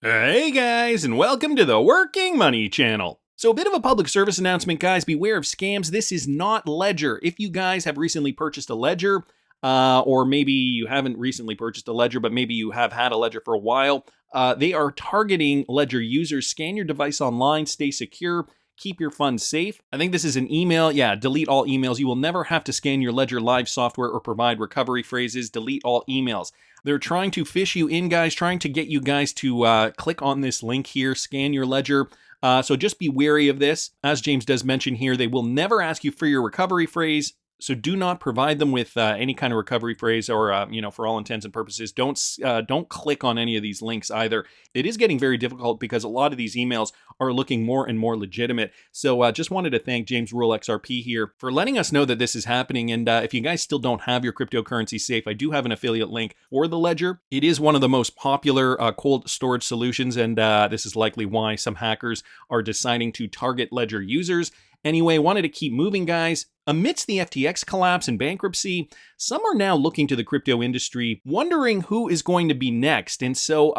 Hey guys, and welcome to the Working Money channel. So a bit of a public service announcement, guys. Beware of scams. This is not Ledger. If you guys have recently purchased a Ledger, or maybe you haven't recently purchased a Ledger, but maybe you have had a Ledger for a while, they are targeting Ledger users. Scan your device online, stay secure, keep your funds safe. I think this is an email. Yeah, delete all emails. You will never have to scan your Ledger Live software or provide recovery phrases. Delete all emails. They're trying to fish you in, guys, trying to get you guys to click on this link here, scan your Ledger. So just be wary of this. As James does mention here, they will never ask you for your recovery phrase. So do not provide them with any kind of recovery phrase, or for all intents and purposes, don't click on any of these links either. It is getting very difficult because a lot of these emails are looking more and more legitimate. So just wanted to thank James Rule XRP here for letting us know that this is happening. And if you guys still don't have your cryptocurrency safe, I do have an affiliate link for the Ledger. It is one of the most popular cold storage solutions, and this is likely why some hackers are deciding to target Ledger users. Anyway, wanted to keep moving, guys. Amidst the FTX collapse and bankruptcy, some are now looking to the crypto industry, wondering who is going to be next. And so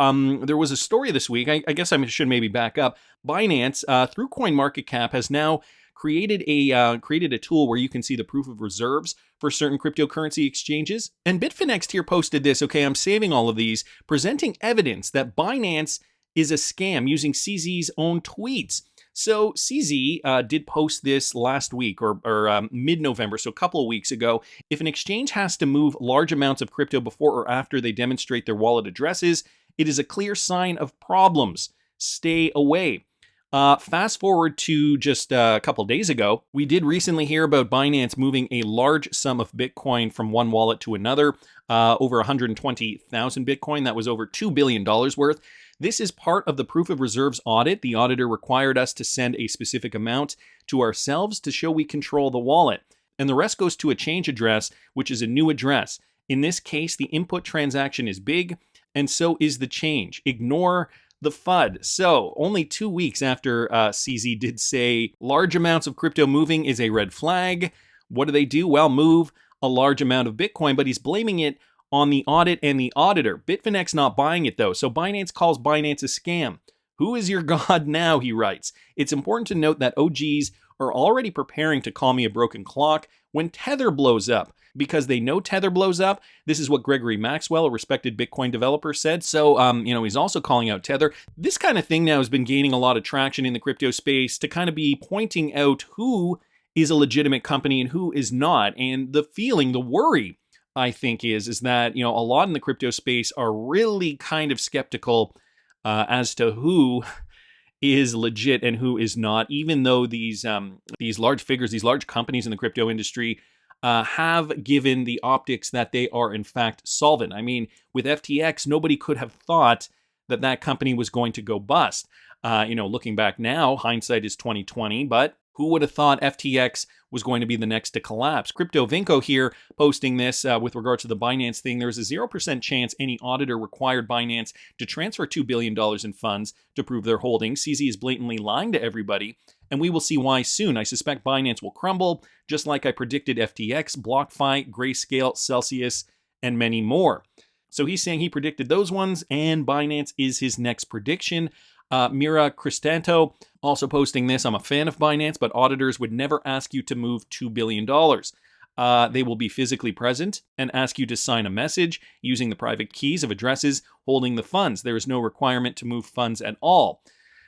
there was a story this week. I guess I should maybe back up. Binance, through CoinMarketCap, has now created a tool where you can see the proof of reserves for certain cryptocurrency exchanges. And Bitfinex here posted this. Okay, I'm saving all of these, presenting evidence that Binance is a scam using CZ's own tweets. So CZ did post this last week or mid-November, so a couple of weeks ago. If an exchange has to move large amounts of crypto before or after they demonstrate their wallet addresses, it is a clear sign of problems. Stay away. Fast forward to just a couple days ago, we did recently hear about Binance moving a large sum of Bitcoin from one wallet to another, over 120,000 Bitcoin. That was over $2 billion worth. This is part of the proof of reserves audit. The auditor required us to send a specific amount to ourselves to show we control the wallet. And the rest goes to a change address, which is a new address. In this case, the input transaction is big, and so is the change. Ignore the FUD. So, only 2 weeks after CZ did say large amounts of crypto moving is a red flag, what do? Well, move a large amount of Bitcoin, but he's blaming it on the audit and the auditor. Bitfinex not buying it though, so Binance calls Binance a scam. Who is your god now, he writes. It's important to note that OGs are already preparing to call me a broken clock when Tether blows up. Because they know Tether blows up. This is what Gregory Maxwell, a respected Bitcoin developer, said. So, he's also calling out Tether. This kind of thing now has been gaining a lot of traction in the crypto space to kind of be pointing out who is a legitimate company and who is not. And the feeling, the worry, I think is that, a lot in the crypto space are really kind of skeptical as to who is legit and who is not, even though these large figures, these large companies in the crypto industry have given the optics that they are in fact solvent. I mean, with FTX, nobody could have thought that company was going to go bust. Looking back now, hindsight is 2020, but who would have thought FTX was going to be the next to collapse? Crypto Vinco here posting this with regards to the Binance thing. There's a 0% chance any auditor required Binance to transfer $2 billion in funds to prove their holdings. CZ is blatantly lying to everybody, and we will see why soon. I suspect Binance will crumble, just like I predicted FTX, BlockFi, Grayscale, Celsius, and many more. So he's saying he predicted those ones, and Binance is his next prediction. Mira Cristanto also posting this. I'm a fan of Binance, but auditors would never ask you to move $2 billion. They will be physically present and ask you to sign a message using the private keys of addresses holding the funds. There is no requirement to move funds at all.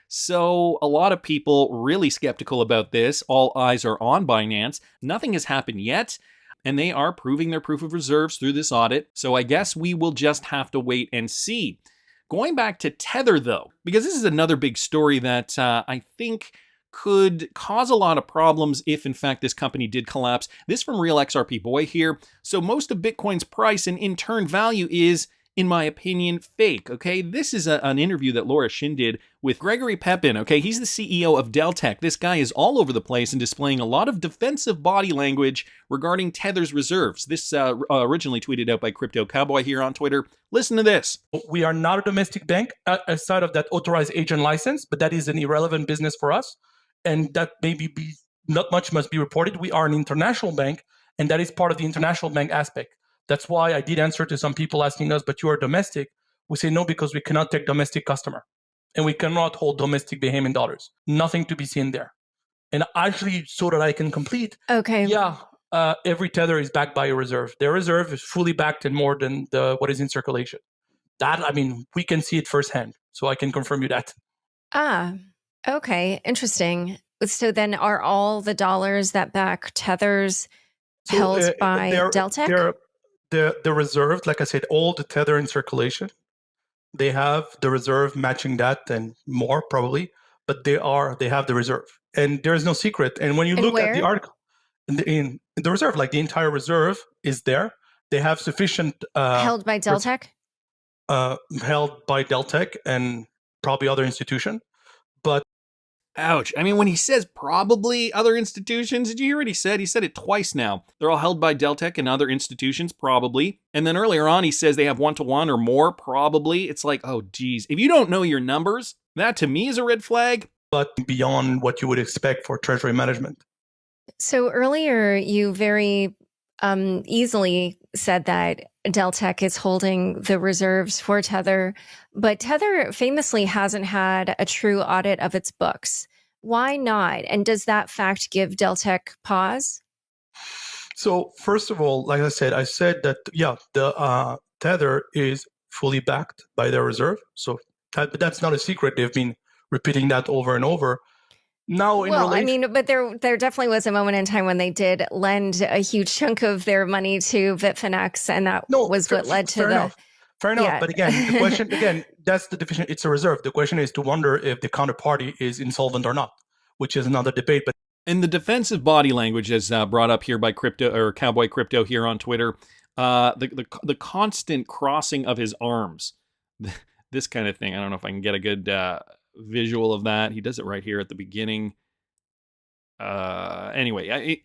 So a lot of people really skeptical about this. All eyes are on Binance. Nothing has happened yet, and they are proving their proof of reserves through this audit. So I guess we will just have to wait and see. Going back to Tether, though, because this is another big story that I think could cause a lot of problems if, in fact, this company did collapse. This from Real XRP Boy here. So most of Bitcoin's price and in turn value is, in my opinion, fake, okay? This is an interview that Laura Shin did with Gregory Pepin, okay? He's the CEO of Dell Tech. This guy is all over the place and displaying a lot of defensive body language regarding Tether's reserves. This originally tweeted out by Crypto Cowboy here on Twitter. Listen to this. We are not a domestic bank aside of that authorized agent license, but that is an irrelevant business for us. And that maybe not much must be reported. We are an international bank, and that is part of the international bank aspect. That's why I did answer to some people asking us, but you are domestic. We say no, because we cannot take domestic customer. and we cannot hold domestic Bahamian dollars. Nothing to be seen there. And actually, so that I can complete, every Tether is backed by a reserve. Their reserve is fully backed and more than what is in circulation. That, I mean, we can see it firsthand. So I can confirm you that. Okay, interesting. So then are all the dollars that back Tethers held by Deltec? The reserve, like I said, all the Tether in circulation, they have the reserve matching that and more probably, but they have the reserve. And there is no secret. And when you look at the article, in the reserve, like the entire reserve is there. They have sufficient... held by Deltec? Held by Deltec and probably other institution. But ouch. I mean, when he says probably other institutions, did you hear what he said? He said it twice now. They're all held by Deltec and other institutions, probably. And then earlier on, he says they have 1-to-1 or more, probably. It's like, oh, geez. If you don't know your numbers, that to me is a red flag. But beyond what you would expect for treasury management. So earlier, you very easily said that Deltec is holding the reserves for Tether, but Tether famously hasn't had a true audit of its books. Why not? And does that fact give Deltec pause? So first of all, like I said that, the Tether is fully backed by their reserve. So but that's not a secret. They've been repeating that over and over. Now, but there definitely was a moment in time when they did lend a huge chunk of their money to Bitfinex, and that was what led to Fair enough. Yeah. But again, the question, that's the definition. It's a reserve. The question is to wonder if the counterparty is insolvent or not, which is another debate. But and the defensive body language, as brought up here by Cowboy Crypto here on Twitter, the constant crossing of his arms, this kind of thing. I don't know if I can get a good visual of that. He does it right here at the beginning. Anyway, I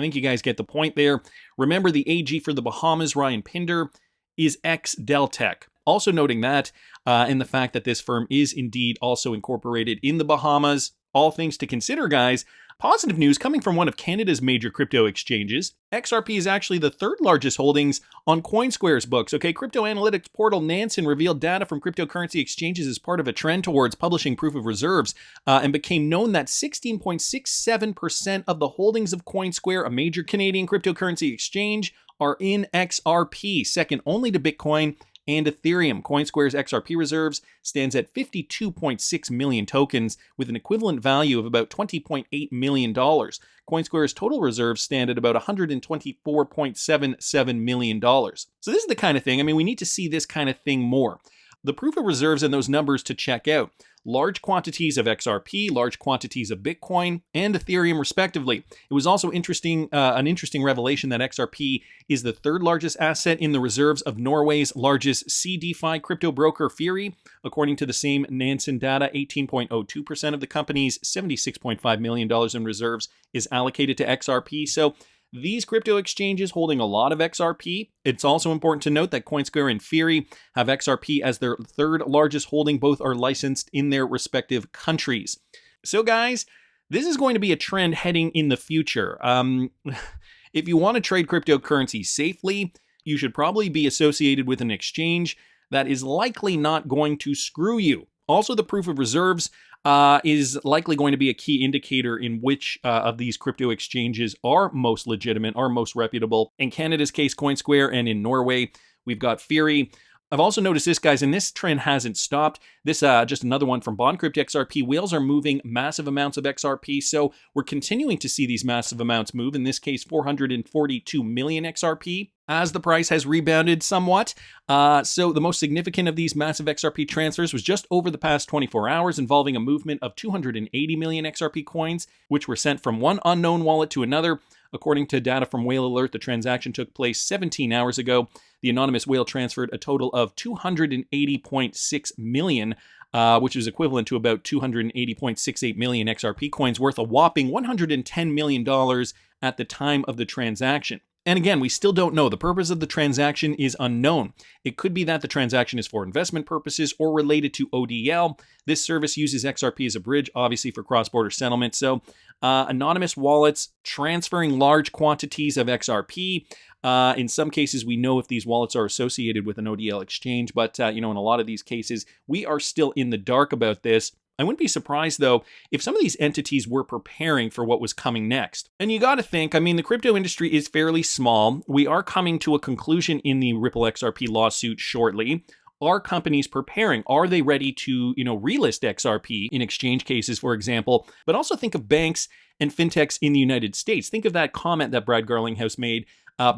think you guys get the point there. Remember, the AG for the Bahamas, Ryan Pinder, is ex-Deltec. Also noting that, and the fact that this firm is indeed also incorporated in the Bahamas. All things to consider, guys. Positive news coming from one of Canada's major crypto exchanges. XRP is actually the third largest holdings on CoinSquare's books. Okay, crypto analytics portal Nansen revealed data from cryptocurrency exchanges as part of a trend towards publishing proof of reserves, and became known that 16.67% of the holdings of CoinSquare, a major Canadian cryptocurrency exchange, are in XRP, second only to Bitcoin and Ethereum. CoinSquare's XRP reserves stands at 52.6 million tokens, with an equivalent value of about $20.8 million. CoinSquare's total reserves stand at about $124.77 million. So this is the kind of thing, I mean, we need to see this kind of thing more. The proof of reserves and those numbers to check out. Large quantities of XRP, large quantities of Bitcoin, and Ethereum, respectively. It was also an interesting revelation that XRP is the third largest asset in the reserves of Norway's largest CDFI crypto broker, Fury. According to the same Nansen data, 18.02% of the company's $76.5 million in reserves is allocated to XRP. So these crypto exchanges holding a lot of XRP. It's also important to note that CoinSquare and Fury have XRP as their third largest holding. Both are licensed in their respective countries. So guys, this is going to be a trend heading in the future. If you want to trade cryptocurrency safely, you should probably be associated with an exchange that is likely not going to screw you. Also, the proof of reserves is likely going to be a key indicator in which of these crypto exchanges are most legitimate, are most reputable. In Canada's case, CoinSquare, and in Norway, we've got Fury. I've also noticed this, guys, and this trend hasn't stopped. This just another one from BondCrypt XRP. Whales are moving massive amounts of XRP, so we're continuing to see these massive amounts move. In this case, 442 million XRP, as the price has rebounded somewhat. So the most significant of these massive XRP transfers was just over the past 24 hours, involving a movement of 280 million XRP coins, which were sent from one unknown wallet to another. According to data from Whale Alert, the transaction took place 17 hours ago. The anonymous whale transferred a total of 280.6 million, which is equivalent to about 280.68 million XRP coins, worth a whopping $110 million at the time of the transaction. And again, we still don't know. The purpose of the transaction is unknown. It could be that the transaction is for investment purposes or related to ODL. This service uses XRP as a bridge, obviously for cross-border settlement. So anonymous wallets transferring large quantities of XRP. In some cases, we know if these wallets are associated with an ODL exchange, but in a lot of these cases, we are still in the dark about this. I wouldn't be surprised, though, if some of these entities were preparing for what was coming next. And you got to think, the crypto industry is fairly small. We are coming to a conclusion in the Ripple XRP lawsuit shortly. Are companies preparing? Are they ready to, relist XRP in exchange cases, for example? But also think of banks and fintechs in the United States. Think of that comment that Brad Garlinghouse made,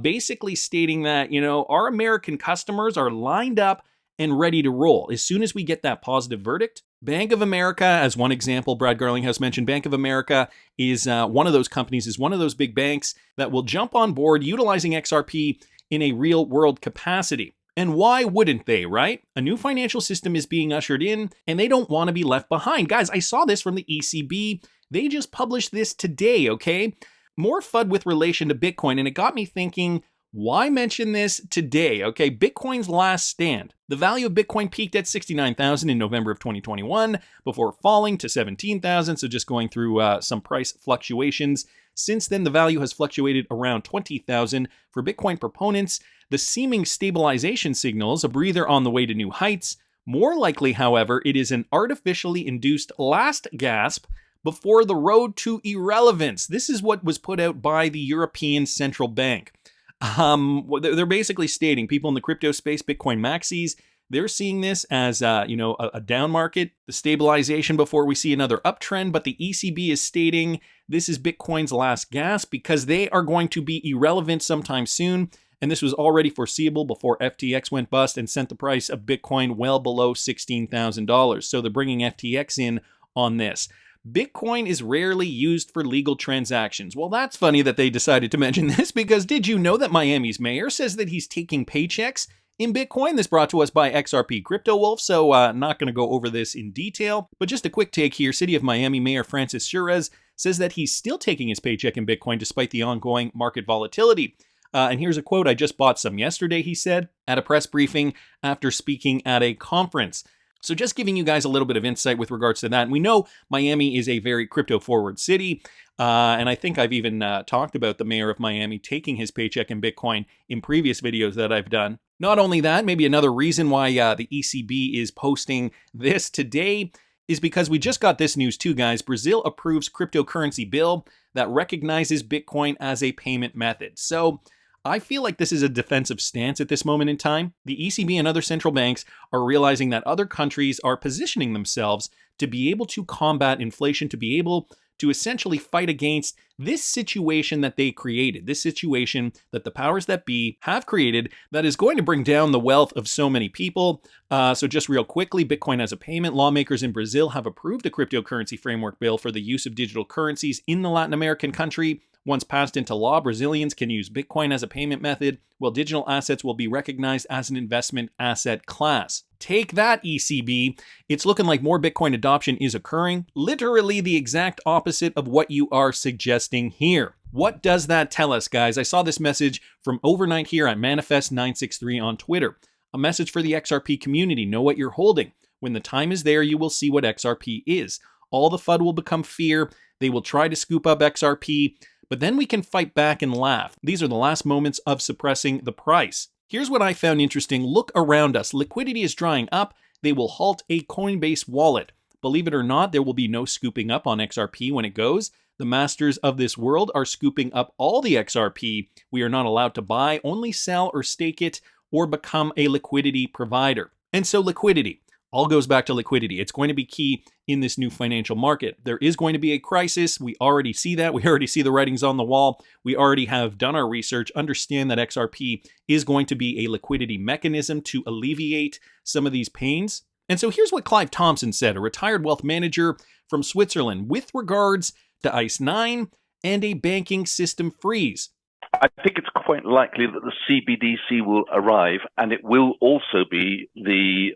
basically stating that, our American customers are lined up and ready to roll. As soon as we get that positive verdict, Bank of America, as one example, Brad Garlinghouse mentioned, Bank of America is one of those companies, is one of those big banks that will jump on board utilizing XRP in a real world capacity. And why wouldn't they, right? A new financial system is being ushered in, and they don't want to be left behind. Guys, I saw this from the ECB. They just published this today, okay? More FUD with relation to Bitcoin, and it got me thinking, why mention this today? Okay, Bitcoin's last stand. The value of Bitcoin peaked at 69,000 in November of 2021 before falling to 17,000, so just going through some price fluctuations. Since then, the value has fluctuated around 20,000. For Bitcoin proponents, the seeming stabilization signals a breather on the way to new heights. More likely, however, it is an artificially induced last gasp before the road to irrelevance. This is what was put out by the European Central Bank. They're basically stating, people in the crypto space, Bitcoin maxis, they're seeing this as a down market, the stabilization before we see another uptrend. But the ECB is stating this is Bitcoin's last gasp because they are going to be irrelevant sometime soon. And this was already foreseeable before FTX went bust and sent the price of Bitcoin well below $16,000. So they're bringing FTX in on this. Bitcoin is rarely used for legal transactions. Well, that's funny that they decided to mention this, because did you know that Miami's mayor says that he's taking paychecks in Bitcoin? This brought to us by XRP Crypto Wolf, so not going to go over this in detail. But just a quick take here. City of Miami Mayor Francis Suarez says that he's still taking his paycheck in Bitcoin despite the ongoing market volatility. And here's a quote. I just bought some yesterday, he said, at a press briefing after speaking at a conference. So just giving you guys a little bit of insight with regards to that. And we know Miami is a very crypto-forward city. And I think I've even talked about the mayor of Miami taking his paycheck in Bitcoin in previous videos that I've done. Not only that, maybe another reason why the ECB is posting this today is because we just got this news too, guys. Brazil approves cryptocurrency bill that recognizes Bitcoin as a payment method. So I feel like this is a defensive stance at this moment in time. The ECB and other central banks are realizing that other countries are positioning themselves to be able to combat inflation, to be able to essentially fight against this situation that they created, this situation that the powers that be have created that is going to bring down the wealth of so many people. So just real quickly, Bitcoin as a payment. Lawmakers in Brazil have approved a cryptocurrency framework bill for the use of digital currencies in the Latin American country. Once passed into law, Brazilians can use Bitcoin as a payment method, while digital assets will be recognized as an investment asset class. Take that, ECB. It's looking like more Bitcoin adoption is occurring. Literally the exact opposite of what you are suggesting here. What does that tell us, guys? I saw this message from overnight here at Manifest963 on Twitter. A message for the XRP community. Know what you're holding. When the time is there, you will see what XRP is. All the FUD will become fear. They will try to scoop up XRP. But then we can fight back and laugh. These are the last moments of suppressing the price. Here's what I found interesting. Look around us. Liquidity is drying up. They will halt a Coinbase wallet. Believe it or not, there will be no scooping up on XRP when it goes. The masters of this world are scooping up all the XRP. We are not allowed to buy, only sell or stake it, or become a liquidity provider. And so liquidity. All goes back to liquidity. It's going to be key in this new financial market. There is going to be a crisis. We already see that. We already see the writings on the wall. We already have done our research, understand that XRP is going to be a liquidity mechanism to alleviate some of these pains. And so here's what Clive Thompson said, a retired wealth manager from Switzerland, with regards to ICE-9 and a banking system freeze. I think it's quite likely that the CBDC will arrive, and it will also be the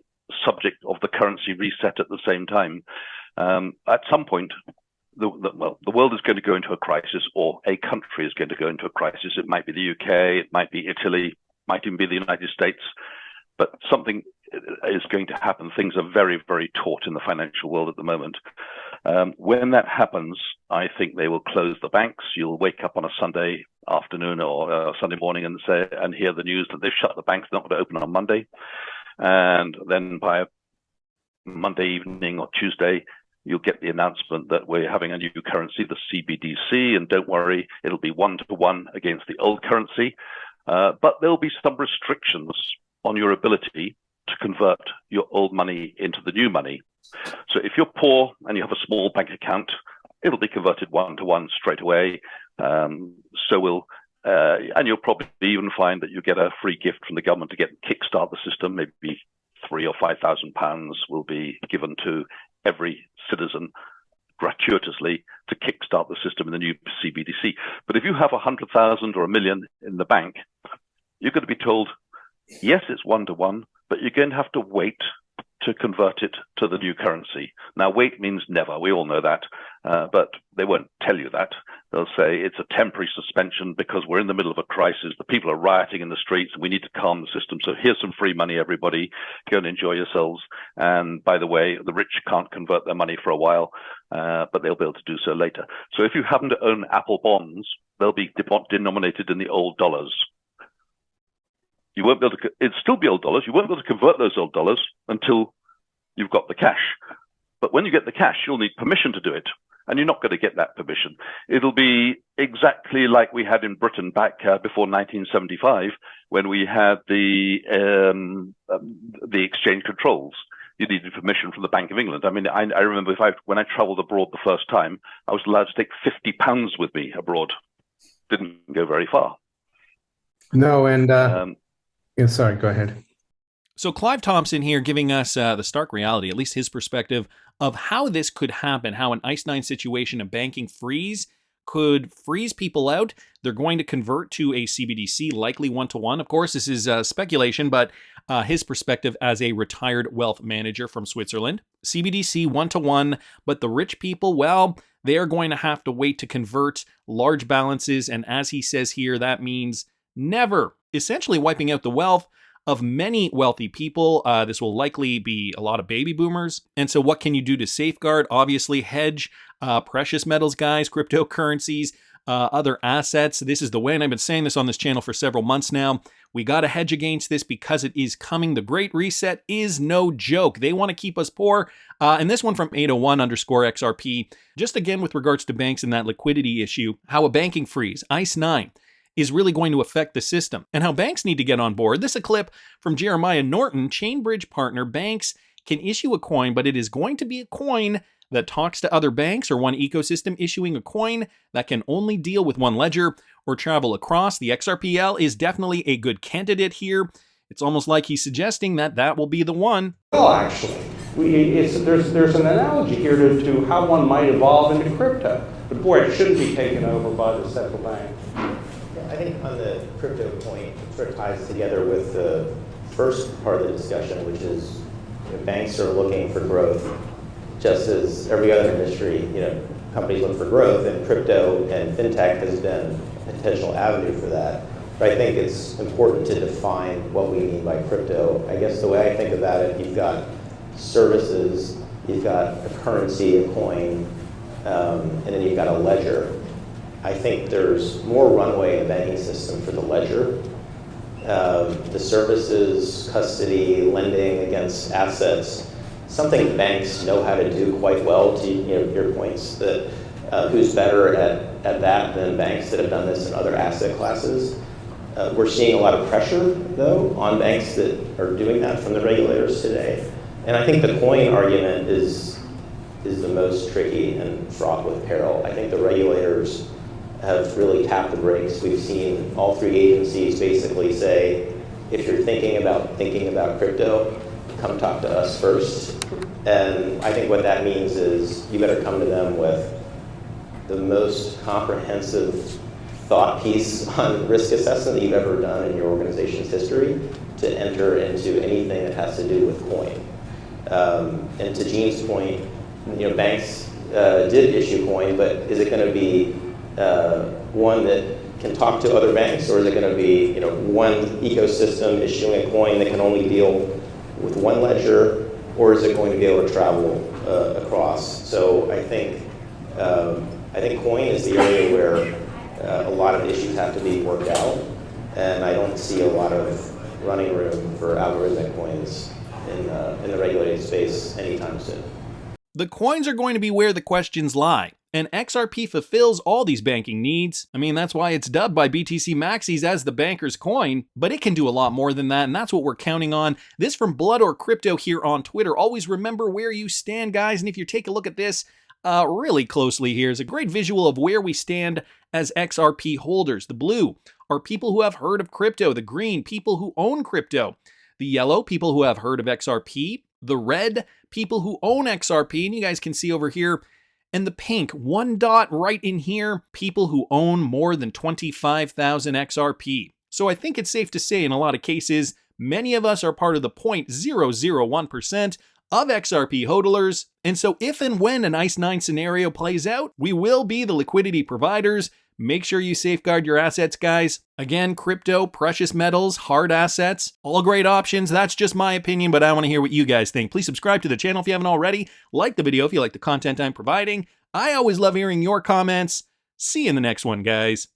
subject of the currency reset at the same time. At some point, the world is going to go into a crisis, or a country is going to go into a crisis. It might be the UK, it might be Italy, might even be the United States, but something is going to happen. Things are very, very taut in the financial world at the moment. When that happens, I think they will close the banks. You'll wake up on a Sunday afternoon or Sunday morning and hear the news that they've shut the banks, they're not going to open on Monday. And then by Monday evening or Tuesday, you'll get the announcement that we're having a new currency, the CBDC, and don't worry, it'll be 1-to-1 against the old currency. But there'll be some restrictions on your ability to convert your old money into the new money. So if you're poor and you have a small bank account, it'll be converted 1-to-1 straight away. And you'll probably even find that you get a free gift from the government to kickstart the system. Maybe £3,000 or £5,000 will be given to every citizen gratuitously to kickstart the system in the new CBDC. But if you have 100,000 or 1 million in the bank, you're going to be told, yes, it's 1-to-1, but you're going to have to wait to convert it to the new currency. Now, wait means never. We all know that, but they won't tell you that. They'll say it's a temporary suspension because we're in the middle of a crisis. The people are rioting in the streets. And we need to calm the system. So here's some free money, everybody. Go and enjoy yourselves. And by the way, the rich can't convert their money for a while, but they'll be able to do so later. So if you happen to own Apple bonds, they'll be denominated in the old dollars. You won't be able to, it'll still be old dollars. You won't be able to convert those old dollars until you've got the cash. But when you get the cash, you'll need permission to do it. And you're not going to get that permission. It'll be exactly like we had in Britain back before 1975, when we had the exchange controls. You needed permission from the Bank of England. I mean, I remember when I traveled abroad the first time, I was allowed to take £50 with me abroad. Didn't go very far. No, and yeah, sorry, go ahead. So Clive Thompson here giving us the stark reality, at least his perspective, of how this could happen, how an ICE-9 situation, a banking freeze, could freeze people out. They're going to convert to a CBDC, likely 1-to-1. Of course, this is speculation, but his perspective as a retired wealth manager from Switzerland. CBDC 1-to-1, but the rich people, well, they are going to have to wait to convert large balances. And as he says here, that means never, essentially wiping out the wealth of many wealthy people. This will likely be a lot of baby boomers. And so what can you do to safeguard? Obviously, hedge precious metals, guys, cryptocurrencies, other assets. This is the way, and I've been saying this on this channel for several months now. We got to hedge against this because it is coming. The Great Reset is no joke. They want to keep us poor. And this one from 801_XRP, just again with regards to banks and that liquidity issue, how a banking freeze, ICE-9, is really going to affect the system and how banks need to get on board. This is a clip from Jeremiah Norton, Chainbridge partner. Banks can issue a coin, but it is going to be a coin that talks to other banks or one ecosystem issuing a coin that can only deal with one ledger or travel across. The XRPL is definitely a good candidate here. It's almost like he's suggesting that that will be the one. Well, actually, there's an analogy here to how one might evolve into crypto. But boy, it shouldn't be taken over by the central bank. I think on the crypto point, it sort of ties together with the first part of the discussion, which is banks are looking for growth, just as every other industry, companies look for growth, and crypto and fintech has been a potential avenue for that. But I think it's important to define what we mean by crypto. I guess the way I think about it, you've got services, you've got a currency, a coin, and then you've got a ledger. I think there's more runway in the banking system for the ledger. The services, custody, lending against assets, something banks know how to do quite well, to your points, that who's better at that than banks that have done this in other asset classes. We're seeing a lot of pressure, though, on banks that are doing that from the regulators today. And I think the coin argument is the most tricky and fraught with peril. I think the regulators have really tapped the brakes. We've seen all three agencies basically say, if you're thinking about crypto, come talk to us first. And I think what that means is you better come to them with the most comprehensive thought piece on risk assessment that you've ever done in your organization's history to enter into anything that has to do with coin. And to Gene's point, banks, did issue coin, but is it going to be one that can talk to other banks, or is it going to be, you know, one ecosystem issuing a coin that can only deal with one ledger, or is it going to be able to travel across? So I think coin is the area where a lot of issues have to be worked out, and I don't see a lot of running room for algorithmic coins in the regulated space anytime soon. The coins are going to be where the questions lie, and XRP fulfills all these banking needs. I mean, that's why it's dubbed by BTC Maxis as the banker's coin, but it can do a lot more than that, and that's what we're counting on. This from Blood or Crypto here on Twitter. Always remember where you stand, guys, and if you take a look at this really closely here, is a great visual of where we stand as XRP holders. The blue are people who have heard of crypto, the green, people who own crypto, the yellow, people who have heard of XRP, the red, people who own XRP, and you guys can see over here, and the pink, one dot right in here, people who own more than 25,000 XRP. So I think it's safe to say in a lot of cases, many of us are part of the 0.001% of XRP hodlers, and so if and when an ICE-9 scenario plays out, we will be the liquidity providers. Make sure you safeguard your assets, guys. Again, crypto, precious metals, hard assets, all great options. That's just my opinion, but I want to hear what you guys think. Please subscribe to the channel if you haven't already. Like the video if you like the content I'm providing. I always love hearing your comments. See you in the next one, guys.